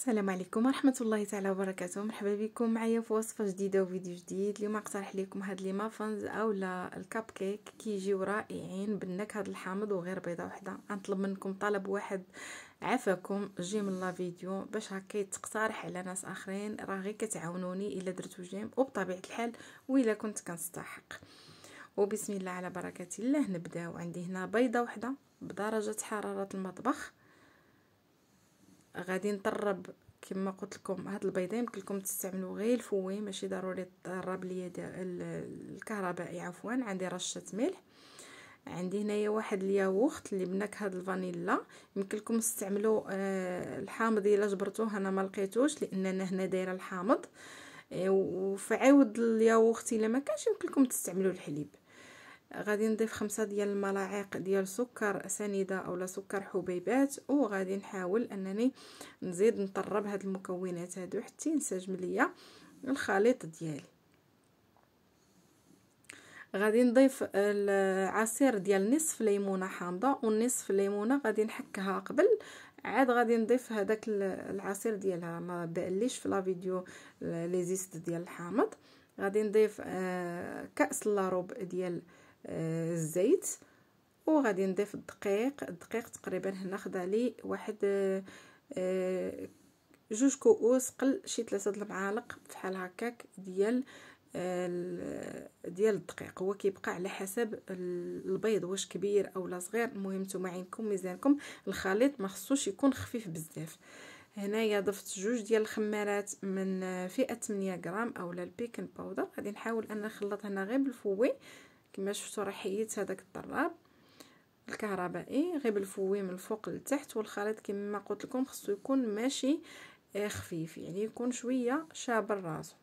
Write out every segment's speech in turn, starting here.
السلام عليكم ورحمه الله تعالى وبركاته. مرحبا بكم معايا في وصفه جديده وفيديو جديد. اليوم نقترح لكم هاد لي مافنز اولا الكاب كيك كيجيو رائعين بالنكهه الحامض وغير بيضه وحده. نطلب منكم طلب واحد عافاكم جيم الله فيديو باش هكا تقترح على ناس اخرين، راه غير كتعاونوني الا درتو جيم وبطبيعه الحال والا كنت كنستحق. وبسم الله على بركه الله نبداو. عندي هنا بيضه وحده بدرجه حراره المطبخ. غادي نطرب كما قلت لكم هاد البيضه يمكن لكم تستعملوا غير الفوي، ماشي ضروري تطرب ليا الكهربائي عفوا. عندي رشه ملح، عندي هنايا واحد الياغورت اللي بنكهه الفانيلا، يمكن لكم تستعملوا الحامض الا جبرتوه. انا ما لقيتوش لاننا هنا دايره الحامض، وفعاود الياغورت الا ما كانش يمكن لكم تستعملوا الحليب. غادي نضيف 5 ديال الملاعق ديال سكر سنيده اولا سكر حبيبات، وغادي نحاول انني نزيد نطرب هاد المكونات هادو حتى ينسجم ليا الخليط ديالي. غادي نضيف العصير ديال نصف ليمونه حامضه ونصف ليمونه غادي نحكها قبل، عاد غادي نضيف هذاك العصير ديالها. ما بانليش في لا فيديو لي زيست ديال الحامض. غادي نضيف كاس لاروب ديال الزيت، وغادي نضيف الدقيق تقريبا هنا خدا لي واحد 2 كؤوس قل شي 3 المعالق بحال هكاك ديال الدقيق. هو كيبقى على حسب البيض واش كبير اولا صغير، المهم نتوما عينكم ميزانكم. الخليط ما خصوش يكون خفيف بزاف. هنايا ضفت 2 ديال الخمارات من فئه 8 غرام اولا البيكن باودر. غادي نحاول ان نخلط هنا غير بالفوي كما شفتوا، راه حيدت هذاك الطراب الكهربائي غير بالفوي من الفوق لتحت. والخليط كما قلت لكم خصو يكون ماشي خفيف، يعني يكون شويه شاب راسو.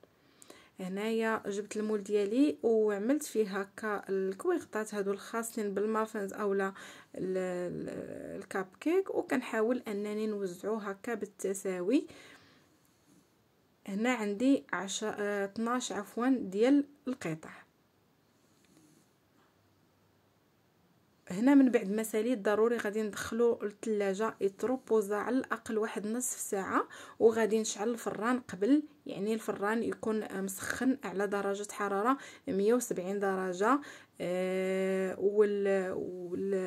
هنايا جبت المول ديالي وعملت فيه هكا الكويغطات هادو الخاصين بالمافنز اولا الكاب كيك، وكنحاول انني نوزعو هكا بالتساوي. هنا عندي 12 عفوا ديال القطع. هنا من بعد ما ساليت ضروري غادي ندخلو للثلاجه يتروبوزا على الاقل واحد نصف ساعه، وغادي نشعل الفران قبل، يعني الفران يكون مسخن على درجه حراره 170 درجه.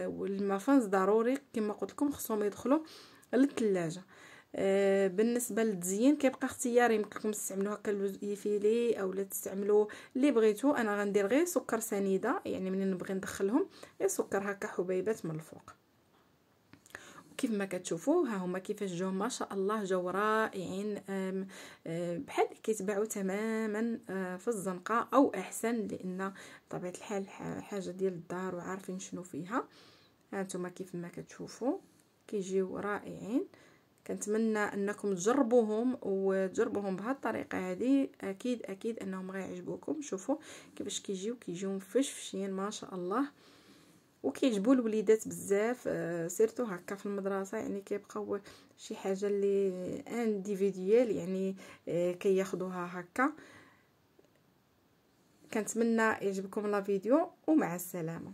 والمافنز ضروري كما قلت لكم خصهم يدخلوا للثلاجه. بالنسبه للتزيين كيبقى اختياري، يمكن لكم تستعملوا هكا اللوز يفيلي اولا تستعملوا اللي بغيتو. انا غندير غير سكر سنيده، يعني منين نبغي ندخلهم غير سكر هكا حبيبات من الفوق. وكيف ما كتشوفوا ها هما كيفاش جاو ما شاء الله، جاو رائعين بحال كيتباعوا تماما في الزنقه او احسن، لان بطبيعه الحال حاجه ديال الدار وعارفين شنو فيها. ها انتم كيف ما كتشوفوا كيجيو رائعين. كنتمنى انكم تجربوهم وتجربوهم بهذه الطريقه هذه، اكيد انهم غيعجبوكم. شوفوا كيفاش كيجيو مفشفشين ما شاء الله، وكيعجبوا الوليدات بزاف سيرتو هكا في المدرسه، يعني كيبقاو شي حاجه اللي انديفيديوال، يعني كياخذوها هكا. كنتمنى يعجبكم لا فيديو ومع السلامه.